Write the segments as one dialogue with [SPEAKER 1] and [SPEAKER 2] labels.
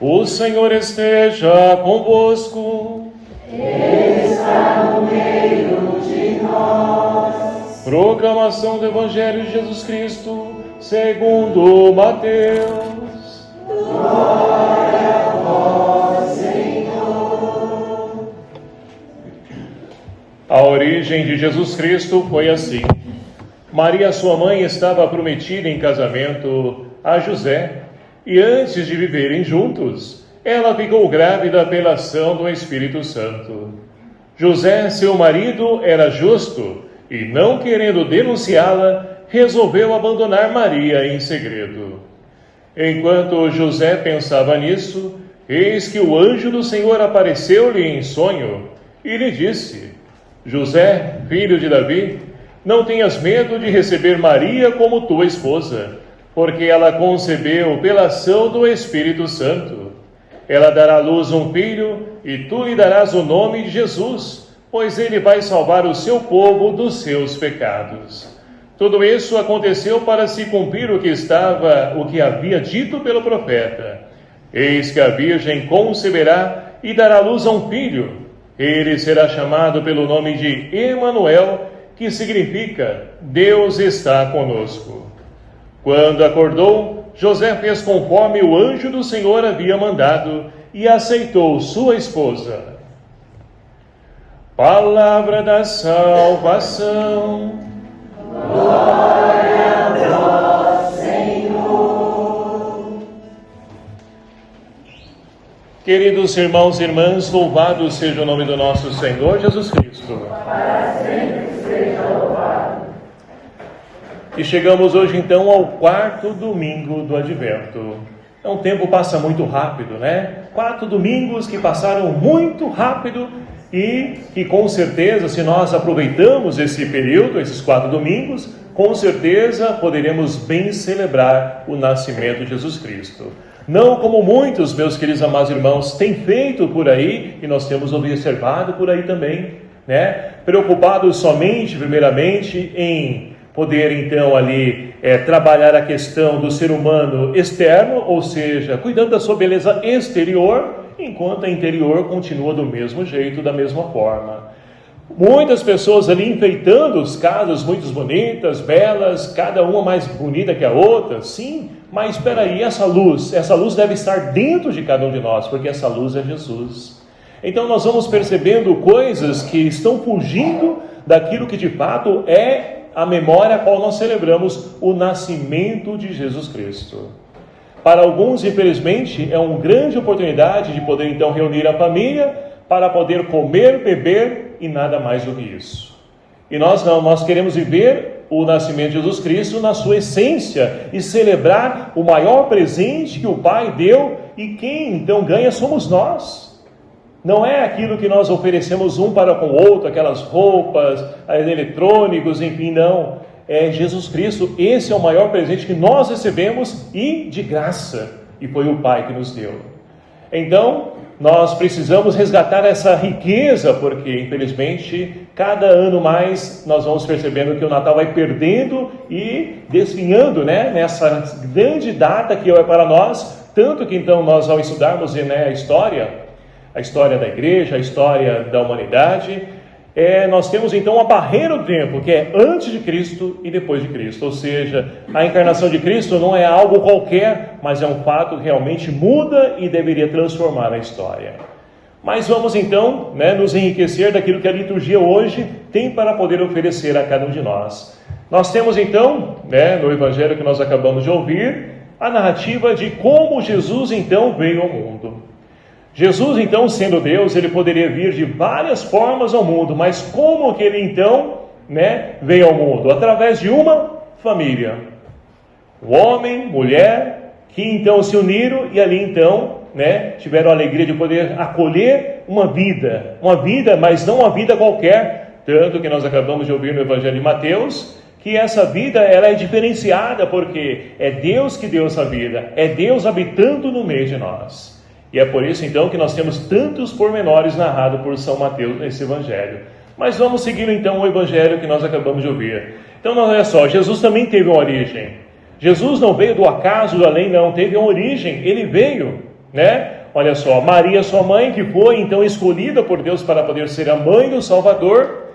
[SPEAKER 1] O Senhor esteja convosco.
[SPEAKER 2] Ele está no meio de nós.
[SPEAKER 1] Proclamação do Evangelho de Jesus Cristo, segundo Mateus.
[SPEAKER 2] Glória a vós, Senhor.
[SPEAKER 1] A origem de Jesus Cristo foi assim. Maria, sua mãe, estava prometida em casamento a José, e antes de viverem juntos, ela ficou grávida pela ação do Espírito Santo. José, seu marido, era justo e, não querendo denunciá-la, resolveu abandonar Maria em segredo. Enquanto José pensava nisso, eis que o anjo do Senhor apareceu-lhe em sonho e lhe disse: José, filho de Davi, não tenhas medo de receber Maria como tua esposa, porque ela concebeu pela ação do Espírito Santo. Ela dará à luz um filho, e tu lhe darás o nome de Jesus, pois ele vai salvar o seu povo dos seus pecados. Tudo isso aconteceu para se cumprir o que havia dito pelo profeta. Eis que a virgem conceberá e dará à luz a um filho. Ele será chamado pelo nome de Emanuel, que significa Deus está conosco. Quando acordou, José fez conforme o anjo do Senhor havia mandado e aceitou sua esposa. Palavra da salvação.
[SPEAKER 2] Glória a vós, Senhor.
[SPEAKER 1] Queridos irmãos e irmãs, louvado seja o nome do nosso Senhor Jesus Cristo.
[SPEAKER 2] Para sempre seja louvado.
[SPEAKER 1] E chegamos hoje então ao quarto domingo do Advento. O tempo passa muito rápido, né? 4 domingos que passaram muito rápido e que com certeza, se nós aproveitamos esse período, esses 4 domingos, com certeza poderemos bem celebrar o nascimento de Jesus Cristo. Não como muitos, meus queridos amados irmãos, têm feito por aí, e nós temos observado por aí também, né? Preocupados somente, primeiramente, em poder então ali trabalhar a questão do ser humano externo, ou seja, cuidando da sua beleza exterior, enquanto a interior continua do mesmo jeito, da mesma forma. Muitas pessoas ali enfeitando os casas, muito bonitas, belas, cada uma mais bonita que a outra, sim, mas espera aí, essa luz deve estar dentro de cada um de nós, porque essa luz é Jesus. Então nós vamos percebendo coisas que estão fugindo daquilo que de fato é a memória a qual nós celebramos o nascimento de Jesus Cristo. Para alguns, infelizmente, é uma grande oportunidade de poder então reunir a família para poder comer, beber e nada mais do que isso. E nós não, nós queremos viver o nascimento de Jesus Cristo na sua essência e celebrar o maior presente que o Pai deu, e quem então ganha somos nós. Não é aquilo que nós oferecemos um para com o outro, aquelas roupas, eletrônicos, enfim, não. É Jesus Cristo, esse é o maior presente que nós recebemos e de graça. E foi o Pai que nos deu. Então, nós precisamos resgatar essa riqueza, porque, infelizmente, cada ano mais nós vamos percebendo que o Natal vai perdendo e desfinhando, né, nessa grande data que é para nós. Tanto que, então, nós ao estudarmos, né, a história da igreja, a história da humanidade, nós temos então uma barreira do tempo, que é antes de Cristo e depois de Cristo. Ou seja, a encarnação de Cristo não é algo qualquer, mas é um fato que realmente muda e deveria transformar a história. Mas vamos então, né, nos enriquecer daquilo que a liturgia hoje tem para poder oferecer a cada um de nós. Nós temos então, né, no Evangelho que nós acabamos de ouvir, a narrativa de como Jesus então veio ao mundo. Jesus, então, sendo Deus, ele poderia vir de várias formas ao mundo, mas como que ele, então, né, veio ao mundo? Através de uma família. O homem, mulher, que, então, se uniram e ali, então, né, tiveram a alegria de poder acolher uma vida, mas não uma vida qualquer, tanto que nós acabamos de ouvir no Evangelho de Mateus, que essa vida, ela é diferenciada, porque é Deus que deu essa vida, é Deus habitando no meio de nós. E é por isso, então, que nós temos tantos pormenores narrados por São Mateus nesse Evangelho. Mas vamos seguindo, então, o Evangelho que nós acabamos de ouvir. Então, olha só, Jesus também teve uma origem. Jesus não veio do acaso, do além, não. Teve uma origem, ele veio. né? Olha só, Maria, sua mãe, que foi então escolhida por Deus para poder ser a mãe do Salvador,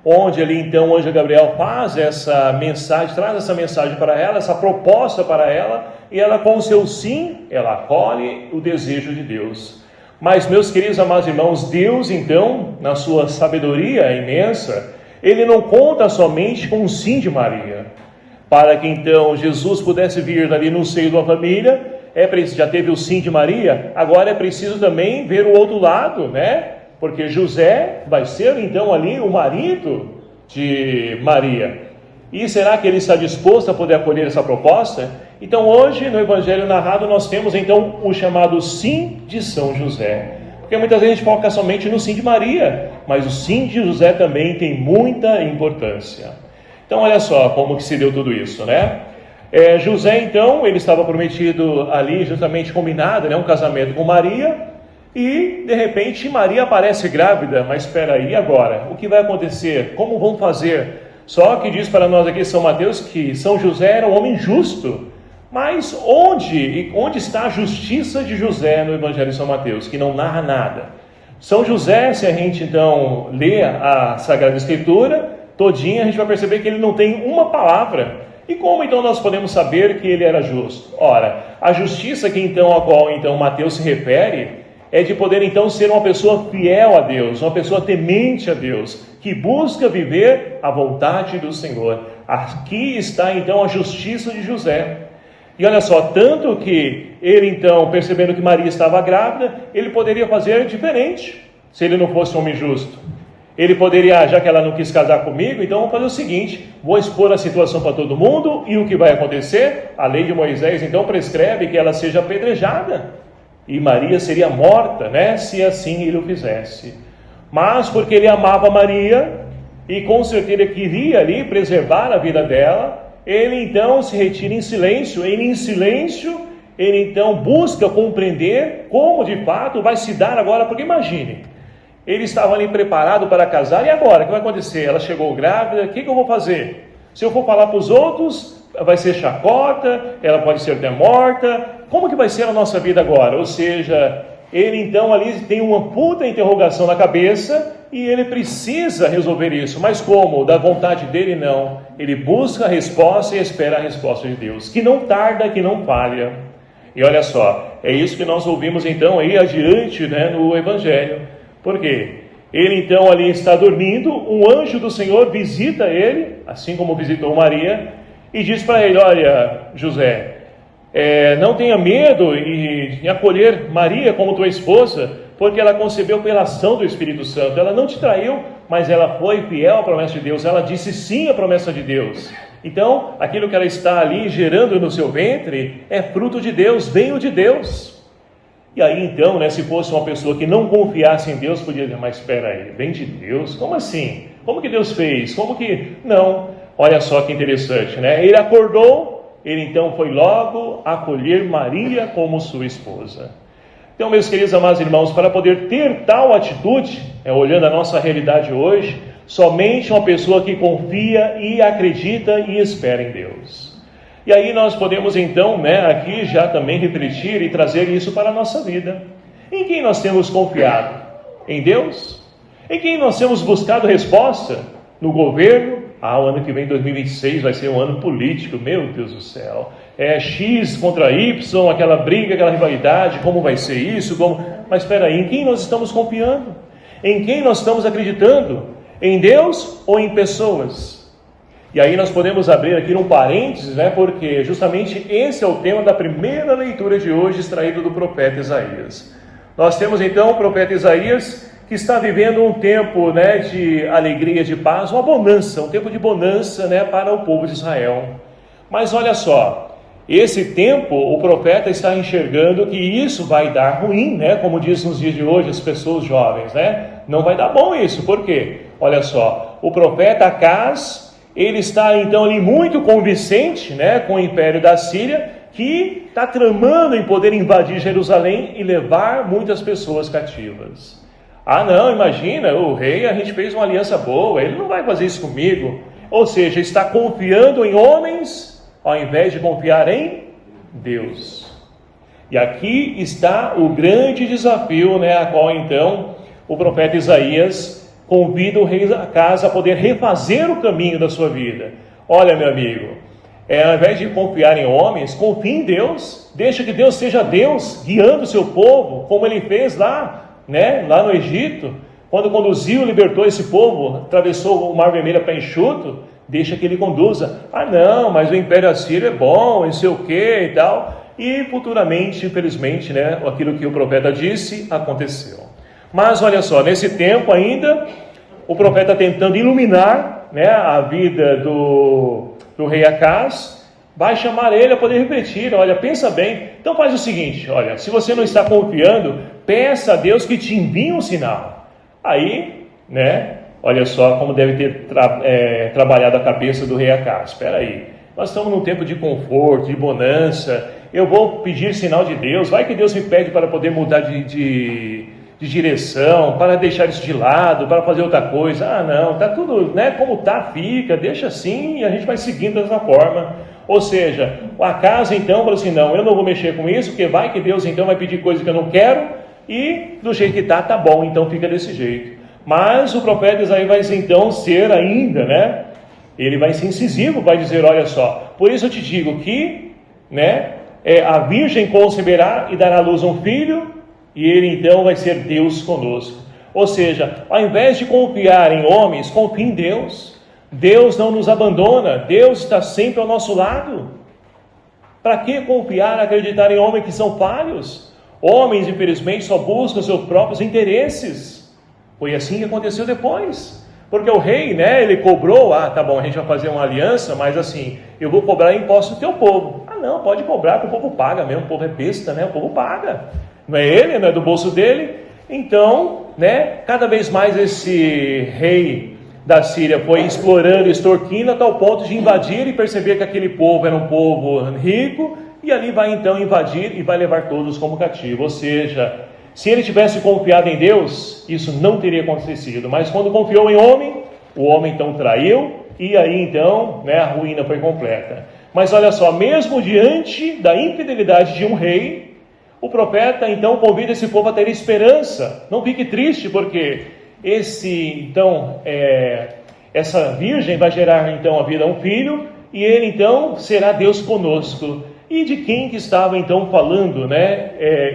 [SPEAKER 1] onde ali então o anjo Gabriel faz essa mensagem, traz essa mensagem para ela, essa proposta para ela, e ela com o seu sim, ela acolhe o desejo de Deus. Mas, meus queridos amados irmãos, Deus então, na sua sabedoria imensa, Ele não conta somente com o sim de Maria. Para que então Jesus pudesse vir dali no seio de uma família, já teve o sim de Maria, agora é preciso também ver o outro lado, né? Porque José vai ser então ali o marido de Maria. E será que ele está disposto a poder acolher essa proposta? Então hoje no Evangelho narrado nós temos então o chamado sim de São José. Porque muitas vezes a gente foca somente no sim de Maria, mas o sim de José também tem muita importância. Então olha só como que se deu tudo isso, né? José então, ele estava prometido ali, justamente combinado, né, um casamento com Maria, e de repente Maria aparece grávida. Mas espera aí, agora? O que vai acontecer? Como vão fazer? Só que diz para nós aqui São Mateus que São José era um homem justo. Mas onde está a justiça de José no Evangelho de São Mateus, que não narra nada? São José, se a gente então lê a Sagrada Escritura todinha, a gente vai perceber que ele não tem uma palavra. E como então nós podemos saber que ele era justo? Ora, a justiça a qual então Mateus se refere é de poder então ser uma pessoa fiel a Deus, uma pessoa temente a Deus, que busca viver a vontade do Senhor. Aqui está então a justiça de José. E olha só, tanto que ele então, percebendo que Maria estava grávida, ele poderia fazer diferente, se ele não fosse um homem justo. Ele poderia, já que ela não quis casar comigo, então vamos fazer o seguinte, vou expor a situação para todo mundo, e o que vai acontecer? A lei de Moisés então prescreve que ela seja apedrejada, e Maria seria morta, né, se assim ele o fizesse. Mas porque ele amava Maria, e com certeza queria ali preservar a vida dela, ele então se retira em silêncio, ele então busca compreender como de fato vai se dar agora, porque imagine, ele estava ali preparado para casar, e agora? O que vai acontecer? Ela chegou grávida, o que eu vou fazer? Se eu for falar para os outros, vai ser chacota, ela pode ser até morta, como que vai ser a nossa vida agora? Ou seja, ele então ali tem uma puta interrogação na cabeça, e ele precisa resolver isso, mas como? Da vontade dele não, ele busca a resposta e espera a resposta de Deus, que não tarda, que não falha. E olha só, é isso que nós ouvimos então aí adiante, né, no Evangelho. Por quê? Ele então ali está dormindo, um anjo do Senhor visita ele, assim como visitou Maria, e diz para ele, olha José, não tenha medo em acolher Maria como tua esposa, porque ela concebeu pela ação do Espírito Santo. Ela não te traiu, mas ela foi fiel à promessa de Deus, ela disse sim à promessa de Deus. Então, aquilo que ela está ali gerando no seu ventre é fruto de Deus, veio de Deus. E aí então, né, se fosse uma pessoa que não confiasse em Deus, podia dizer, mas espera aí, vem de Deus? Como assim? Como que Deus fez? Como que... Não, olha só que interessante, né? Ele acordou, ele então foi logo acolher Maria como sua esposa. Então, meus queridos amados irmãos, para poder ter tal atitude, olhando a nossa realidade hoje, somente uma pessoa que confia e acredita e espera em Deus. E aí nós podemos então, né, aqui já também refletir e trazer isso para a nossa vida. Em quem nós temos confiado? Em Deus? Em quem nós temos buscado resposta? No governo? O ano que vem, 2026, vai ser um ano político, meu Deus do céu. X contra Y, aquela briga, aquela rivalidade, como vai ser isso? Mas espera aí, em quem nós estamos confiando? Em quem nós estamos acreditando? Em Deus ou em pessoas? E aí nós podemos abrir aqui um parênteses, né, porque justamente esse é o tema da primeira leitura de hoje, extraído do profeta Isaías. Nós temos então o profeta Isaías, que está vivendo um tempo, né, de alegria, de paz, uma bonança, um tempo de bonança, né, para o povo de Israel. Mas olha só, esse tempo o profeta está enxergando que isso vai dar ruim, né, como diz nos dias de hoje as pessoas jovens, né, não vai dar bom isso. Por quê? Olha só, o profeta Acaz, ele está então ali muito convincente, né, com o império da Síria, que está tramando em poder invadir Jerusalém e levar muitas pessoas cativas. Não, imagina, o rei, a gente fez uma aliança boa, ele não vai fazer isso comigo. Ou seja, está confiando em homens, ao invés de confiar em Deus. E aqui está o grande desafio, né, a qual então o profeta Isaías convida o rei Acaz a poder refazer o caminho da sua vida. Olha, meu amigo, ao invés de confiar em homens, confie em Deus. Deixa que Deus seja Deus, guiando o seu povo, como ele fez lá no Egito, quando conduziu e libertou esse povo, atravessou o Mar Vermelho para enxuto. Deixa que ele conduza. Ah não, mas o Império Assírio é bom, não sei o que e tal. E futuramente, infelizmente, aquilo que o profeta disse, aconteceu. Mas olha só, nesse tempo ainda, o profeta tentando iluminar a vida do rei Acaz, vai chamar ele a poder refletir. Olha, pensa bem. Então faz o seguinte, olha, se você não está confiando, peça a Deus que te envie um sinal. Aí, olha só como deve ter trabalhado a cabeça do rei Acaz. Espera aí, nós estamos num tempo de conforto, de bonança. Eu vou pedir sinal de Deus. Vai que Deus me pede para poder mudar de direção, para deixar isso de lado, para fazer outra coisa. Ah não, está tudo como está, fica, deixa assim e a gente vai seguindo dessa forma. Ou seja, o Acaz então falou assim, não, eu não vou mexer com isso, porque vai que Deus então vai pedir coisa que eu não quero, e do jeito que tá bom, então fica desse jeito. Mas o profeta Isaías vai então ser ainda, ele vai ser incisivo, vai dizer, olha só, por isso eu te digo que, a virgem conceberá e dará à luz um filho, e ele então vai ser Deus conosco. Ou seja, ao invés de confiar em homens, confie em Deus. Deus não nos abandona, Deus está sempre ao nosso lado. Para que confiar, acreditar em homens que são falhos? Homens, infelizmente, só buscam seus próprios interesses. Foi assim que aconteceu depois. Porque o rei, ele cobrou, tá bom, a gente vai fazer uma aliança, mas assim, eu vou cobrar imposto do teu povo. Ah não, pode cobrar, que o povo paga mesmo, o povo é besta, o povo paga. Não é ele, não é do bolso dele. Então, cada vez mais esse rei da Síria foi explorando, extorquindo, a tal ponto de invadir e perceber que aquele povo era um povo rico, e ali vai então invadir e vai levar todos como cativo. Ou seja, se ele tivesse confiado em Deus, isso não teria acontecido. Mas quando confiou em homem, o homem então traiu, e aí então a ruína foi completa. Mas olha só, mesmo diante da infidelidade de um rei, o profeta então convida esse povo a ter esperança. Não fique triste, porque essa virgem vai gerar então a vida a um filho, e ele então será Deus conosco. E de quem que estava então falando,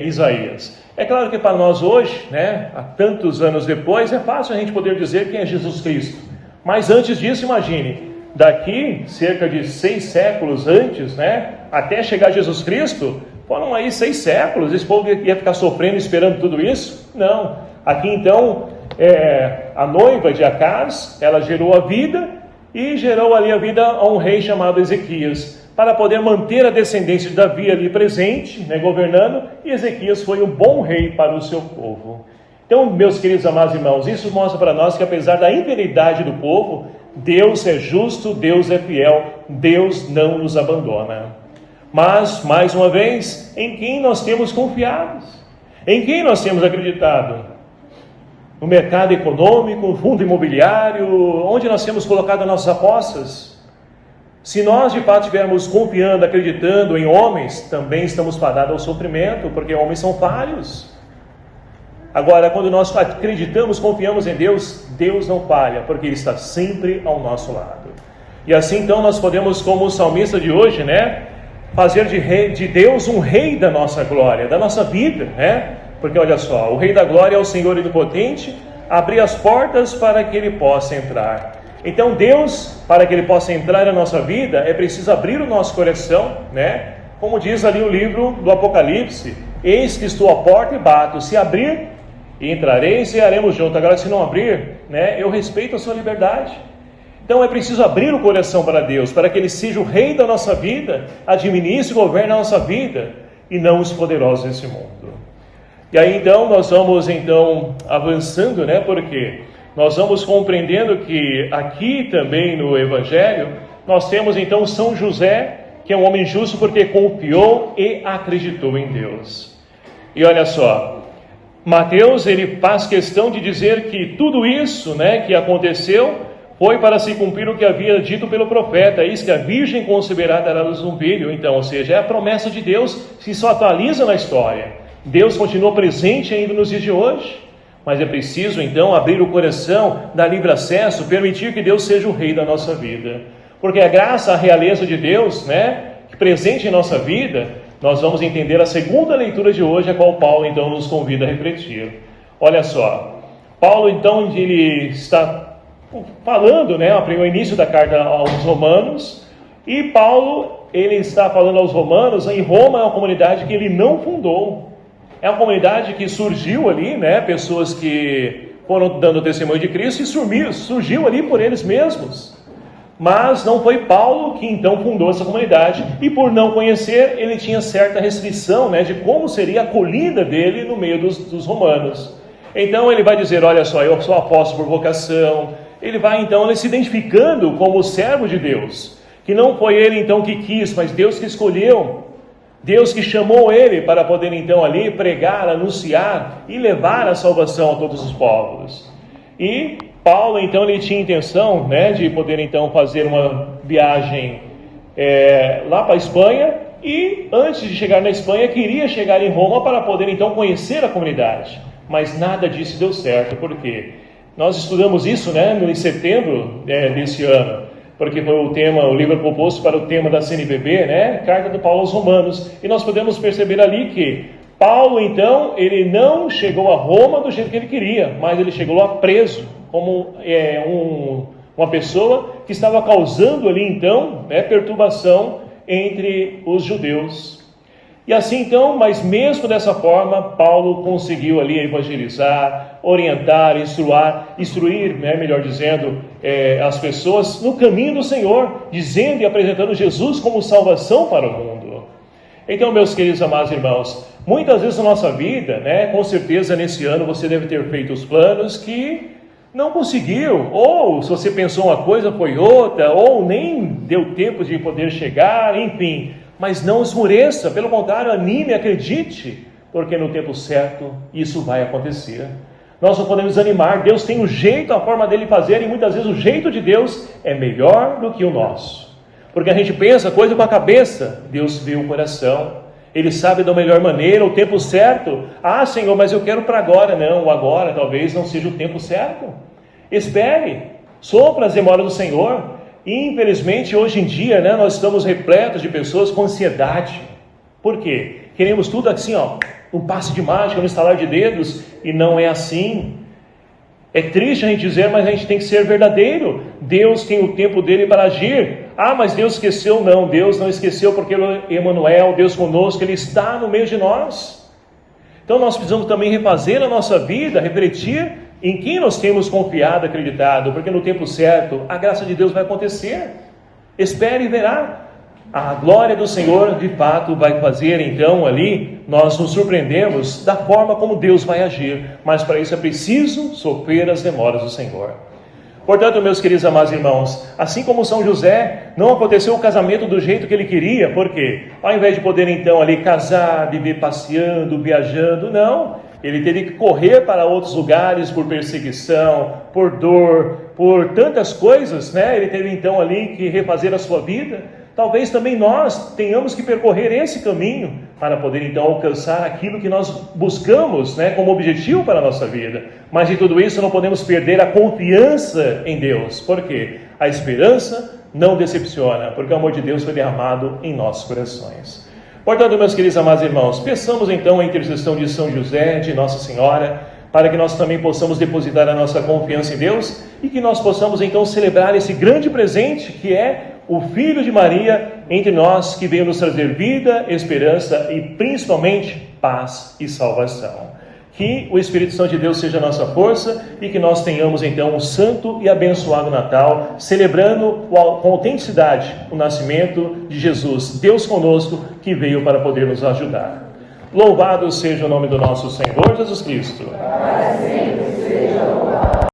[SPEAKER 1] Isaías? É claro que para nós hoje, há tantos anos depois, é fácil a gente poder dizer quem é Jesus Cristo. Mas antes disso, imagine, daqui cerca de 6 séculos antes, até chegar Jesus Cristo, foram aí 6 séculos, esse povo ia ficar sofrendo, esperando tudo isso? Não. Aqui então, a noiva de Acaz, ela gerou a vida, e gerou ali a vida a um rei chamado Ezequias, para poder manter a descendência de Davi ali presente, governando, e Ezequias foi um bom rei para o seu povo. Então, meus queridos amados irmãos, isso mostra para nós que apesar da infidelidade do povo, Deus é justo, Deus é fiel, Deus não nos abandona. Mas, mais uma vez, em quem nós temos confiado? Em quem nós temos acreditado? No mercado econômico, no fundo imobiliário, onde nós temos colocado as nossas apostas? Se nós de fato estivermos confiando, acreditando em homens, também estamos fadados ao sofrimento, porque homens são falhos. Agora, quando nós acreditamos, confiamos em Deus, Deus não falha, porque Ele está sempre ao nosso lado. E assim então nós podemos, como o salmista de hoje, fazer de Deus um rei da nossa glória, da nossa vida, Porque olha só, o rei da glória é o Senhor onipotente, abrir as portas para que Ele possa entrar. Então Deus, para que Ele possa entrar na nossa vida, é preciso abrir o nosso coração, Como diz ali o livro do Apocalipse, eis que estou à porta e bato, se abrir, entrarei e cearemos juntos. Agora se não abrir, eu respeito a sua liberdade. Então é preciso abrir o coração para Deus, para que Ele seja o rei da nossa vida, administre e governe a nossa vida, e não os poderosos desse mundo. E aí então nós vamos avançando, porque nós vamos compreendendo que aqui também no Evangelho, nós temos então São José, que é um homem justo porque confiou e acreditou em Deus. E olha só, Mateus ele faz questão de dizer que tudo isso que aconteceu foi para se cumprir o que havia dito pelo profeta: eis que a virgem conceberá, dará à luz um filho. Então, ou seja, é a promessa de Deus que se atualiza na história. Deus continua presente ainda nos dias de hoje, mas é preciso então abrir o coração, dar livre acesso, permitir que Deus seja o rei da nossa vida, porque a graça, a realeza de Deus, que presente em nossa vida, nós vamos entender a segunda leitura de hoje, a qual Paulo então nos convida a refletir. Olha só, Paulo então ele está falando, o início da carta aos Romanos, e Paulo ele está falando aos Romanos. Em Roma é uma comunidade que ele não fundou, é uma comunidade que surgiu ali, pessoas que foram dando testemunho de Cristo e surgiu ali por eles mesmos. Mas não foi Paulo que então fundou essa comunidade, e por não conhecer, ele tinha certa restrição, de como seria a acolhida dele no meio dos romanos. Então ele vai dizer: olha só, eu sou apóstolo por vocação. Ele vai então se identificando como servo de Deus, que não foi ele então que quis, mas Deus que escolheu, Deus que chamou ele para poder então ali pregar, anunciar e levar a salvação a todos os povos. E Paulo então ele tinha intenção de poder então fazer uma viagem lá para a Espanha, e antes de chegar na Espanha queria chegar em Roma para poder então conhecer a comunidade, mas nada disso deu certo. Por quê? Nós estudamos isso em setembro desse ano, porque foi o livro proposto para o tema da CNBB, Carta do Paulo aos Romanos, e nós podemos perceber ali que Paulo então, ele não chegou a Roma do jeito que ele queria, mas ele chegou lá preso, como uma pessoa que estava causando ali então perturbação entre os judeus. E assim então, mas mesmo dessa forma, Paulo conseguiu ali evangelizar, orientar, instruir, melhor dizendo, as pessoas no caminho do Senhor, dizendo e apresentando Jesus como salvação para o mundo. Então, meus queridos amados irmãos, muitas vezes na nossa vida, com certeza nesse ano você deve ter feito os planos que não conseguiu, ou se você pensou uma coisa foi outra, ou nem deu tempo de poder chegar, enfim. Mas não esmoreça, pelo contrário, anime, acredite, porque no tempo certo isso vai acontecer. Nós não podemos animar. Deus tem um jeito, a forma dele fazer, e muitas vezes o jeito de Deus é melhor do que o nosso. Porque a gente pensa coisa com a cabeça, Deus vê o coração, Ele sabe da melhor maneira, o tempo certo. Ah, Senhor, mas eu quero para agora. Não, o agora talvez não seja o tempo certo. Espere, sopra as demoras do Senhor. E infelizmente hoje em dia, nós estamos repletos de pessoas com ansiedade. Por quê? Queremos tudo assim, um passe de mágica, no estalar de dedos, e não é assim. É triste a gente dizer, mas a gente tem que ser verdadeiro. Deus tem o tempo dele para agir. Ah, mas Deus esqueceu. Não, Deus não esqueceu, porque Emmanuel, Deus conosco, Ele está no meio de nós. Então nós precisamos também refazer a nossa vida, refletir em quem nós temos confiado, acreditado, porque no tempo certo a graça de Deus vai acontecer. Espere e verá. A glória do Senhor de fato vai fazer então ali, nós nos surpreendemos da forma como Deus vai agir, mas para isso é preciso sofrer as demoras do Senhor. Portanto, meus queridos amados irmãos, assim como São José, não aconteceu o casamento do jeito que ele queria, porque ao invés de poder então ali casar, viver passeando, viajando, não, ele teve que correr para outros lugares por perseguição, por dor, por tantas coisas, Ele teve então ali que refazer a sua vida. Talvez também nós tenhamos que percorrer esse caminho para poder então alcançar aquilo que nós buscamos, como objetivo para a nossa vida. Mas de tudo isso não podemos perder a confiança em Deus. Por quê? A esperança não decepciona, porque o amor de Deus foi derramado em nossos corações. Portanto, meus queridos amados irmãos, peçamos então a intercessão de São José, de Nossa Senhora, para que nós também possamos depositar a nossa confiança em Deus e que nós possamos então celebrar esse grande presente que é o Filho de Maria entre nós, que veio nos trazer vida, esperança e principalmente paz e salvação. Que o Espírito Santo de Deus seja a nossa força e que nós tenhamos então um santo e abençoado Natal, celebrando com autenticidade o nascimento de Jesus, Deus conosco, que veio para poder nos ajudar. Louvado seja o nome do nosso Senhor Jesus Cristo.
[SPEAKER 2] Para sempre seja louvado.